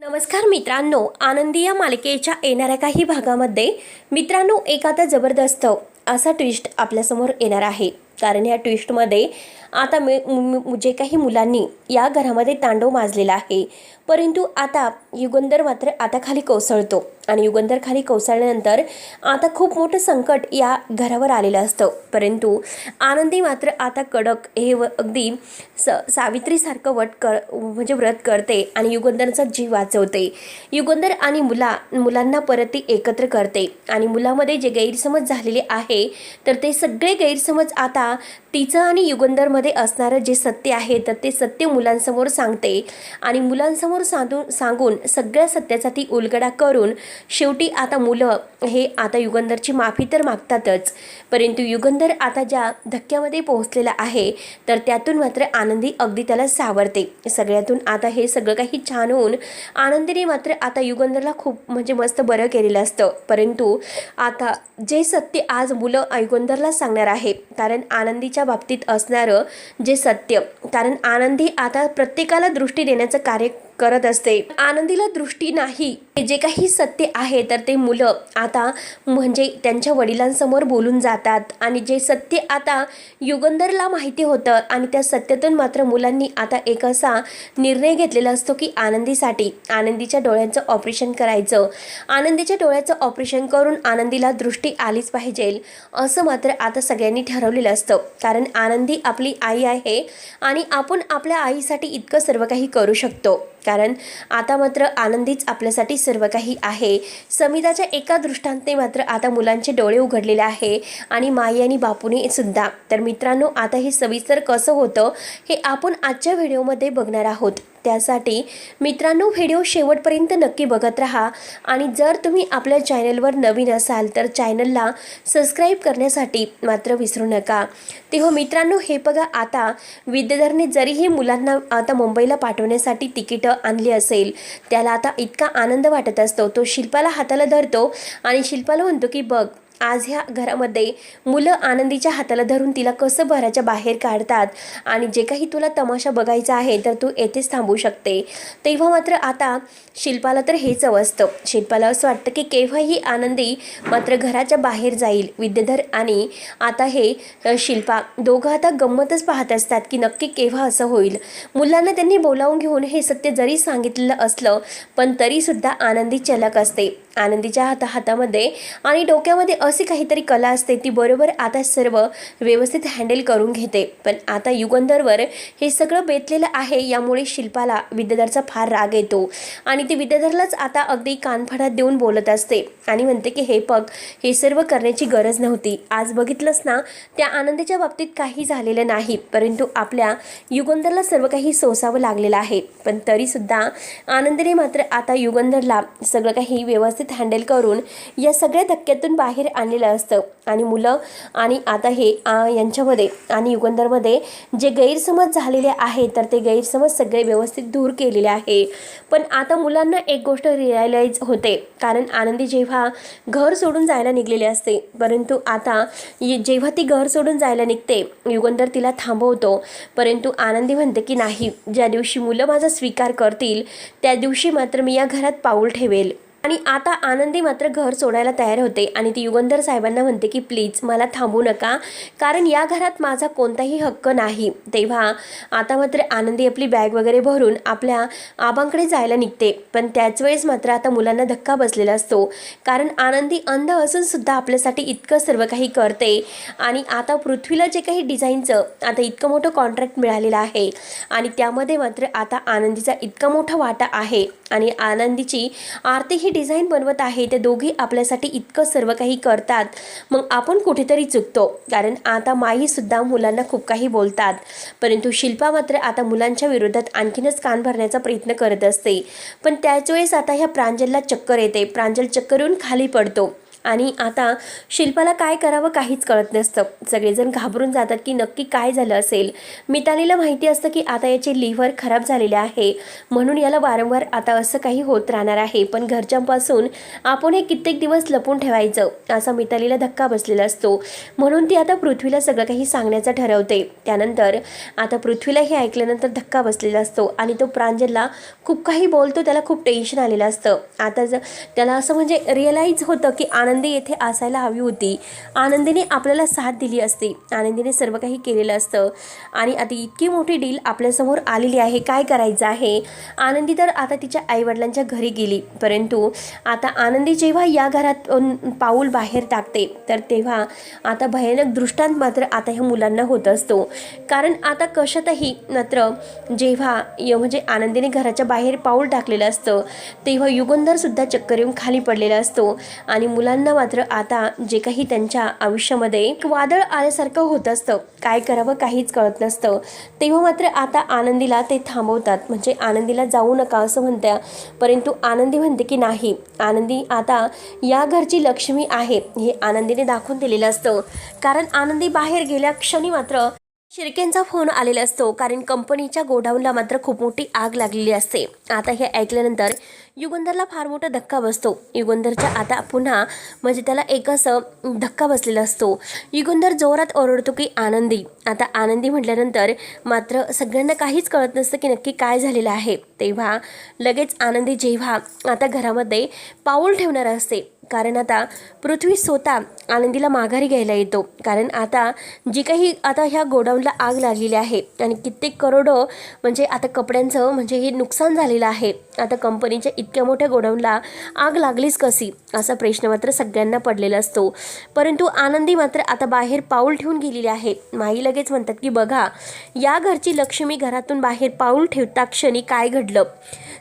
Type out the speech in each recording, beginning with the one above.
नमस्कार मित्रांनो, आनंदी या मालिकेच्या येणाऱ्या काही भागामध्ये मित्रांनो एक आता जबरदस्त असा ट्विस्ट आपल्यासमोर येणार आहे. कारण या ट्विस्टमध्ये आता जे काही मुलांनी या घरामध्ये तांडव माजलेला आहे, परंतु आता युगंधर मात्र आता खाली कोसळतो आणि युगंधर खाली कोसळल्यानंतर आता खूप मोठं संकट या घरावर आलेलं असतं. परंतु आनंदी मात्र आता कडक हे अगदी सावित्रीसारखं म्हणजे व्रत करते आणि युगंधरचा जीव वाचवते. युगंधर आणि मुलांना परत ती एकत्र करते आणि मुलामध्ये जे गैरसमज झालेले आहे तर ते सगळे गैरसमज आता तिचं आणि युगंधरमध्ये असणारं जे सत्य आहे तर ते सत्य मुलांसमोर सांगते आणि मुलांसमोर सांगून सगळ्या सत्याचा ती उलगडा करून शेवटी आता मुलं हे आता युगंधरची माफी तर मागतातच, परंतु युगंधर आता ज्या धक्क्यामध्ये पोहोचलेला आहे तर त्यातून मात्र आनंदी अगदी त्याला सावरते. सगळ्यातून आता हे सगळं काही छान होऊन आनंदीने मात्र आता युगंधरला खूप म्हणजे मस्त बरं केलेलं असतं. परंतु आता जे सत्य आज मुलं युगंधरला सांगणार आहे, कारण आनंदीच्या बाबतीत असणारं जे सत्य, कारण आनंदी आता प्रत्येकाला दृष्टी देण्याचं कार्य करत असते. आनंदीला दृष्टी नाही, जे काही सत्य आहे तर ते मुलं आता म्हणजे त्यांच्या वडिलांसमोर बोलून जातात आणि जे सत्य आता युगंधरला माहिती होतं आणि त्या सत्यातून मात्र मुलांनी आता एक असा निर्णय घेतलेला असतो की आनंदीसाठी आनंदीच्या डोळ्यांचं ऑपरेशन करायचं. आनंदीच्या डोळ्याचं ऑपरेशन करून आनंदीला दृष्टी आलीच पाहिजे असं मात्र आता सगळ्यांनी ठरवलेलं असतं. कारण आनंदी आपली आई आहे आणि आपण आपल्या आईसाठी इतकं सर्व काही करू शकतो, कारण आता मात्र आनंदीच आपल्यासाठी सर्व काही आहे. समिताच्या एका दृष्टांते मात्र आता मुलांचे डोळे उघडलेले आहे आणि माई आणि बापूने सुद्धा. तर मित्रांनो, आता हे सविस्तर कसं होतं हे आपण आजच्या व्हिडिओमध्ये बघणार आहोत. त्यासाठी मित्रांनो व्हिडिओ शेवटपर्यंत नक्की बघत राहा आणि जर तुम्ही आपल्या चॅनलवर नवीन असाल तर चॅनलला सबस्क्राईब करण्यासाठी मात्र विसरू नका. तेव्हा मित्रांनो हे बघा, आता विद्याधरने जरीही मुलांना आता मुंबईला पाठवण्यासाठी तिकीटं आणली असेल, त्याला आता इतका आनंद वाटत असतो. तो शिल्पाला हाताला धरतो आणि शिल्पाला म्हणतो की बघ, आज ह्या घरामध्ये मुलं आनंदीच्या हाताला धरून तिला कसं घराच्या बाहेर काढतात आणि जे काही तुला तमाशा बघायचा आहे तर तू येथेच थांबू शकते. तेव्हा मात्र आता शिल्पाला तर हेच असतं. शिल्पाला असं वाटतं की केव्हाही आनंदी मात्र घराच्या बाहेर जाईल. विद्याधर आणि आता हे शिल्पा दोघं आता गंमतच पाहत असतात की नक्की केव्हा असं होईल. मुलांना त्यांनी बोलावून घेऊन हे सत्य जरी सांगितलेलं असलं पण तरीसुद्धा आनंदी चलक असते. आनंदीच्या हातामध्ये आणि डोक्यामध्ये अशी काहीतरी कला असते, ती बरोबर आता सर्व व्यवस्थित हँडल करून घेते. पण आता युगंधरवर हे सगळं बेतलेलं आहे, यामुळे शिल्पाला विद्याधरचा फार राग येतो आणि ती विद्याधरलाच आता अगदी कानफडात देऊन बोलत असते आणि म्हणते की हे बघ, हे सर्व करण्याची गरज नव्हती. आज बघितलंस ना, त्या आनंदीच्या बाबतीत काही झालेलं नाही, परंतु आपल्या युगंधरला सर्व काही सोसावं लागलेलं आहे. पण तरीसुद्धा आनंदीने मात्र आता युगंधरला सगळं काही व्यवस्थित हँडल करून या सगळ्या धक्क्यातून बाहेर आणलेलं असतं आणि मुलं आणि आता हे यांच्यामध्ये आणि युगंधरमध्ये जे गैरसमज झालेले आहे तर ते गैरसमज सगळे व्यवस्थित दूर केलेले आहे. पण आता मुलांना एक गोष्ट रिअलाइज होते, कारण आनंदी जेव्हा घर सोडून जायला निघलेली असते, परंतु आता जेव्हा ती घर सोडून जायला निघते युगंधर तिला थांबवतो, परंतु आनंदी म्हणते की नाही, ज्या दिवशी मुलं माझा स्वीकार करतील त्या दिवशी मात्र मी या घरात पाऊल ठेवेल. आणि आता आनंदी मात्र घर सोडायला तयार होते आणि ती युगंधर साहेबांना म्हणते की प्लीज मला थांबू नका, कारण या घरात माझा कोणताही हक्क नाही. तेव्हा आता मात्र आनंदी आपली बॅग वगैरे भरून आपल्या आबांकडे जायला निघते. पण त्याच वेळेस मात्र आता मुलांना धक्का बसलेला असतो, कारण आनंदी अंध असून सुद्धा आपल्यासाठी इतकं सर्व काही करते आणि आता पृथ्वीला जे काही डिझाईनचं आता इतकं मोठं कॉन्ट्रॅक्ट मिळालेलं आहे आणि त्यामध्ये मात्र आता आनंदीचा इतका मोठा वाटा आहे आणि आनंदीची आरती ही डिझाईन बनवत आहे. ते दोघी आपल्यासाठी इतकं सर्व काही करतात, मग आपण कुठेतरी चुकतो. कारण आता माई सुद्धा मुलांना खूप काही बोलतात, परंतु शिल्पा मात्र आता मुलांच्या विरोधात आणखीनच कान भरण्याचा प्रयत्न करत असते. पण त्याच वेळेस आता ह्या प्रांजलला चक्कर येते. प्रांजल चक्कर येऊन खाली पडतो आणि आता शिल्पाला काय करावं काहीच कळत नसतं. सगळेजण घाबरून जातात की नक्की काय झालं असेल. मितालीला माहिती असतं की आता याचे लिव्हर खराब झालेले आहे, म्हणून याला वारंवार आता असं काही होत राहणार आहे. पण घरच्यांपासून आपण हे कित्येक दिवस लपून ठेवायचं असा मितालीला धक्का बसलेला असतो. म्हणून ती आता पृथ्वीला सगळं काही सांगण्याचं ठरवते. त्यानंतर आता पृथ्वीला हे ऐकल्यानंतर धक्का बसलेला असतो आणि तो प्रांजलला खूप काही बोलतो. त्याला खूप टेन्शन आलेलं असतं. आता त्याला असं म्हणजे रिअलाईज होतं की आनंदी येथे असायला हवी होती. आनंदीने आपल्याला साथ दिली असती. आनंदीने सर्व काही केलेलं असतं आणि आता इतकी मोठी डील आपल्यासमोर आलेली आहे. काय करायचं आहे. आनंदी तर आता तिच्या आईवडिलांच्या घरी गेली, परंतु आता आनंदी जेव्हा या घरात पाऊल बाहेर टाकते तर तेव्हा आता भयानक दृष्टांत मात्र आता ह्या मुलांना होत असतो. कारण आता कशातही मात्र जेव्हा म्हणजे आनंदीने घराच्या बाहेर पाऊल टाकलेलं असतं तेव्हा युगंधर सुद्धा चक्कर येऊन खाली पडलेला असतो आणि मुलांना मात्र आता जे काही त्यांच्या आयुष्यामध्ये वादळ आल्यासारखं होत असतं. काय करावं काहीच कळत नसतं. तेव्हा मात्र आता आनंदीला ते थांबवतात. म्हणजे आनंदीला जाऊ नका असं म्हणत्या, परंतु आनंदी म्हणते की नाही, आनंदी आता या घरची लक्ष्मी आहे हे आनंदीने दाखवून दिलेलं असतं. कारण आनंदी बाहेर गेल्या क्षणी मात्र शिर्केंचा फोन आलेला असतो. कारण कंपनीच्या गोडाऊनला मात्र खूप मोठी आग लागलेली असते. आता हे ऐकल्यानंतर युगंधरला फार मोठा धक्का बसतो. युगंधरच्या आता पुन्हा म्हणजे त्याला एक असं धक्का बसलेला असतो. युगंधर जोरात ओरडतो की आनंदी. आता आनंदी म्हटल्यानंतर मात्र सगळ्यांना काहीच कळत नसतं की नक्की काय झालेलं आहे. तेव्हा लगेच आनंदी जेव्हा आता घरामध्ये पाऊल ठेवणार असते, कारण आता पृथ्वी स्वतः आनंदीला माघारी घ्यायला येतो. कारण आता जी काही आता ह्या गोडाऊनला आग लागलेली आहे आणि कित्येक करोडो म्हणजे आता कपड्यांचं म्हणजे हे नुकसान झालेलं आहे. आता कंपनीच्या इतक्या मोठ्या गोडाऊनला आग लागलीच कशी असा प्रश्न मात्र सगळ्यांना पडलेला असतो. परंतु आनंदी मात्र आता बाहेर पाऊल ठेवून गेलेली आहे. माई लगेच म्हणतात की बघा, या घरची लक्ष्मी घरातून बाहेर पाऊल ठेवता क्षणी काय घडलं.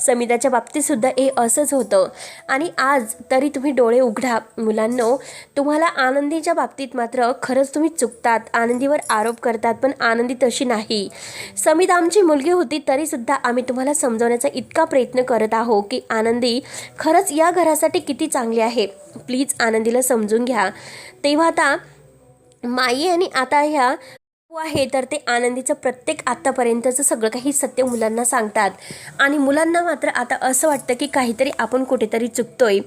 समिताच्या बाबतीत सुद्धा हे असंच होतं आणि आज तरी तुम्ही डोळे उघडा मुलांनो. तुम्हाला आनंदीच्या बाबतीत मात्र खरंच तुम्ही चुकतात. आनंदीवर आरोप करतात, पण आनंदी तशी नाही. समिता आमची मुलगी होती तरी सुद्धा आम्ही तुम्हाला समजवण्याचा इतका प्रयत्न करत आहोत की आनंदी खरंच या घरासाठी किती चांगली आहे. प्लीज आनंदीला समजून घ्या. तेव्हा आता माई आणि आता ह्या आहे तर ते आनंदीचं प्रत्येक आत्तापर्यंतचं सगळं काही सत्य मुलांना सांगतात आणि मुलांना मात्र आता असं वाटतं की काहीतरी आपण कुठेतरी चुकतोय.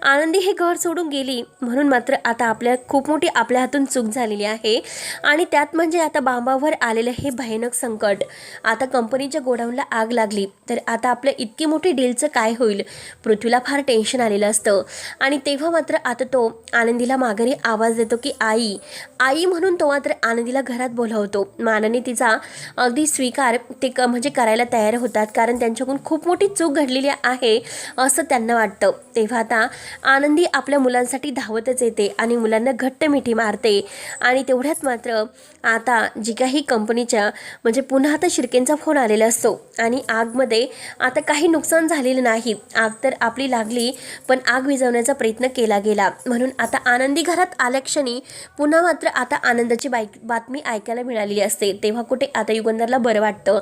आनंदी हे घर सोडून गेली म्हणून मात्र आता खूप मोठी आपल्या हातून चूक झालेली आहे आणि त्यात म्हणजे आता बांबावर आलेलं हे भयानक संकट. आता कंपनीच्या गोडाऊनला आग लागली तर आता आपल्या इतकी मोठी डीलचं काय होईल. पृथ्वीला फार टेन्शन आलेलं असतं आणि तेव्हा मात्र आता तो आनंदीला माघारी आवाज देतो की आई आई म्हणून तो मात्र आनंदीला घरात होतो. मानाने तिचा अगदी स्वीकार ते म्हणजे करायला तयार होतात, कारण त्यांच्याकडून खूप मोठी चूक घडलेली आहे असं त्यांना वाटतं. तेव्हा आता आनंदी आपल्या मुलांसाठी धावतच येते आणि मुलांना घट्ट मिठी मारते आणि तेवढ्यात मात्र आता जी काही कंपनीच्या म्हणजे पुन्हा आता शिर्केंचा फोन आलेला असतो आणि आगमध्ये आता काही नुकसान झालेलं नाही. आग तर आपली लागली पण आग विझवण्याचा प्रयत्न केला गेला. म्हणून आता आनंदी घरात आल्याक्षणी पुन्हा मात्र आता आनंदाची बातमी ऐकायला मिळालेली असते. तेव्हा कुठे आता युगंधरला बरं वाटतं,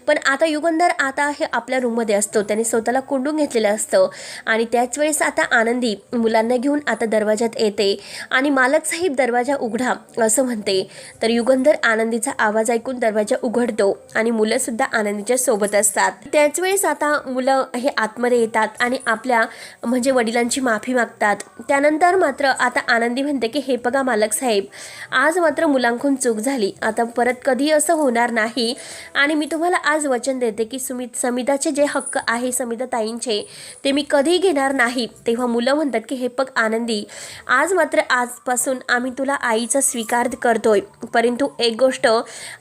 पण आता युगंधर आता हे आपल्या रूममध्ये असतो. त्याने स्वतःला कोंडून घेतलेलं असतं आणि त्याच वेळेस आता आनंदी मुलांना घेऊन आता दरवाजात येते आणि मालक साहेब दरवाजा उघडा असं म्हणते. तर युगंधर आनंदीचा आवाज ऐकून दरवाजा उघडतो आणि मुलं सुद्धा आनंदीच्या सोबत असतात. त्याच वेळेस आता मुलं हे आतमध्ये येतात आणि आपल्या म्हणजे वडिलांची माफी मागतात. त्यानंतर मात्र आता आनंदी म्हणते की हे बघा मालक साहेब, आज मात्र मुलांकडून चूक झाली. आता परत कधी असं होणार नाही आणि मी तुम्हाला आज वचन देते की समिताचे जे हक्क आहे समिता ताईंचे ते मी कधी घेणार नाही. तेव्हा मुलं म्हणतात की हे बघ आनंदी, आज मात्र आजपासून आम्ही तुला आईचा स्वीकार करतोय, परंतु एक गोष्ट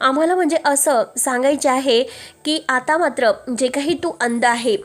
आम्हाला म्हणजे असं सांगायचे आहे की आता मात्र जे काही तू अंध आहे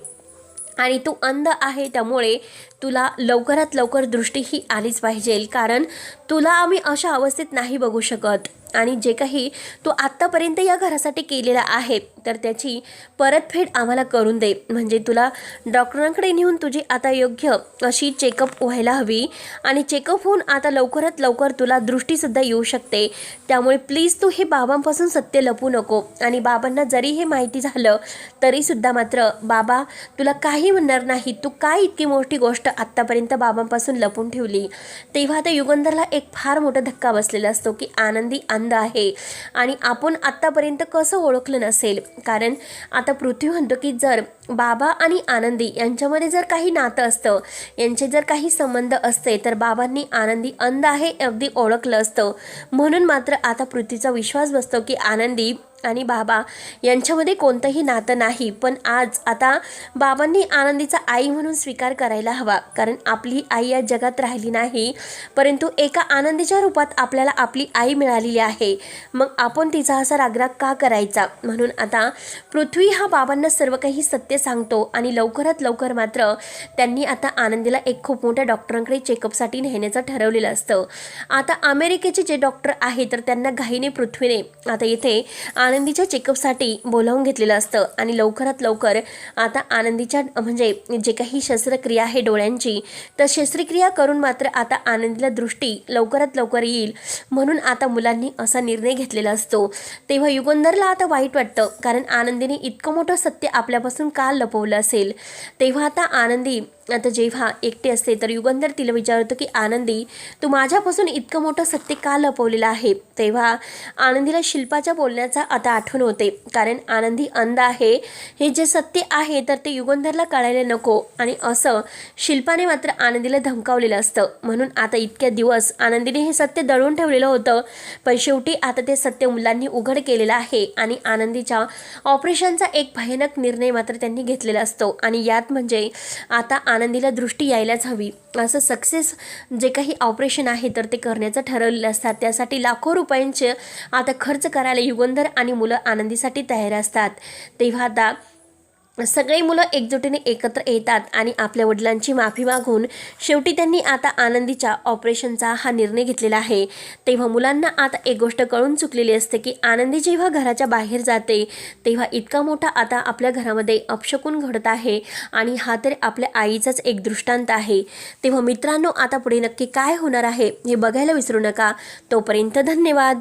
आणि तू अंध आहे त्यामुळे तुला लवकरात लवकर दृष्टी ही आलीच पाहिजे, कारण तुला आम्ही अशा अवस्थेत नाही बघू शकत. आणि जे काही तू आत्तापर्यंत या घरासाठी केलेलं आहे तर त्याची परतफेड आम्हाला करून दे. म्हणजे तुला डॉक्टरांकडे नेऊन तुझी आता योग्य अशी चेकअप व्हायला हवी आणि चेकअप होऊन आता लवकरात लवकर तुला दृष्टीसुद्धा येऊ शकते. त्यामुळे प्लीज तू हे बाबांपासून सत्य लपू नको. आणि बाबांना जरी हे माहिती झालं तरीसुद्धा मात्र बाबा तुला काही म्हणणार नाही. तू काय इतकी मोठी गोष्ट आत्तापर्यंत बाबांपासून लपून ठेवली. तेव्हा त्या युगंधरला एक फार मोठा धक्का बसलेला असतो की आनंदी अंध आहे आणि आपण आत्तापर्यंत कसं ओळखलं नसेल. कारण आता पृथ्वी म्हणतो की जर बाबा आणि आनंदी यांच्यामध्ये जर काही नातं असतं, यांचे जर काही संबंध असते तर बाबांनी आनंदी अंध आहे अगदी ओळखलं असतं. म्हणून मात्र आता पृथ्वीचा विश्वास बसतो की आनंदी आणि बाबा यांच्यामध्ये कोणतंही नातं नाही. पण आज आता बाबांनी आनंदीचा आई म्हणून स्वीकार करायला हवा. कारण आपली आई या जगात राहिली नाही, परंतु एका आनंदीच्या रूपात आपल्याला आपली आई मिळालेली आहे. मग आपण तिचा असा रागराग का करायचा. म्हणून आता पृथ्वी हा बाबांना सर्व काही सत्य सांगतो आणि लवकरात लवकर मात्र त्यांनी आता आनंदीला एक खूप मोठ्या डॉक्टरांकडे चेकअपसाठी नेण्याचं ठरवलेलं असतं. आता अमेरिकेचे जे डॉक्टर आहे तर त्यांना घाईने पृथ्वीने आता इथे आनंदीच्या चेकअपसाठी बोलावून घेतलेलं असतं आणि लवकरात लवकर आता आनंदीच्या म्हणजे जे काही शस्त्रक्रिया आहे डोळ्यांची तर शस्त्रक्रिया करून मात्र आता आनंदीला दृष्टी लवकरात लवकर येईल म्हणून आता मुलांनी असा निर्णय घेतलेला असतो. तेव्हा युगंधरला आता वाईट वाटतं कारण आनंदीने इतकं मोठं सत्य आपल्यापासून का लपवलं असेल. तेव्हा आता आनंदी आता जेव्हा एकटे असते तर युगंधर तिला विचारतो की आनंदी तू माझ्यापासून इतकं मोठं सत्य का लपवलेलं आहे. तेव्हा आनंदीला शिल्पाच्या बोलण्याचा आता आठवण होते. कारण आनंदी अंध आहे हे जे सत्य आहे तर ते युगंधरला कळायला नको आणि असं शिल्पाने मात्र आनंदीला धमकावलेलं असतं. म्हणून आता इतक्या दिवस आनंदीने हे सत्य दडवून ठेवलेलं होतं, पण शेवटी आता ते सत्य मुलांनी उघड केलेलं आहे आणि आनंदीच्या ऑपरेशनचा एक भयानक निर्णय मात्र त्यांनी घेतलेला असतो. आणि यात म्हणजे आता आनंदीला दृष्टी यायलाच हवी असं सक्सेस जे काही ऑपरेशन आहे तर ते करण्याचं ठरवलेलं असतात. त्यासाठी लाखो रुपयांचे आता खर्च करायला युगंधर आणि मुलं आनंदीसाठी तयार असतात. तेव्हा आता सगळे मुलं एकजुटीने एकत्र येतात आणि आपल्या वडिलांची माफी मागून शेवटी त्यांनी आता आनंदीच्या ऑपरेशनचा हा निर्णय घेतलेला आहे. तेव्हा मुलांना आता एक गोष्ट कळून चुकलेली असते की आनंदी जेव्हा घराच्या बाहेर जाते तेव्हा इतका मोठा आता आपल्या घरामध्ये अपशकुन घडत आहे आणि हा तर आपल्या आईचाच एक दृष्टांत आहे. तेव्हा मित्रांनो आता पुढे नक्की काय होणार आहे हे बघायला विसरू नका. तोपर्यंत धन्यवाद.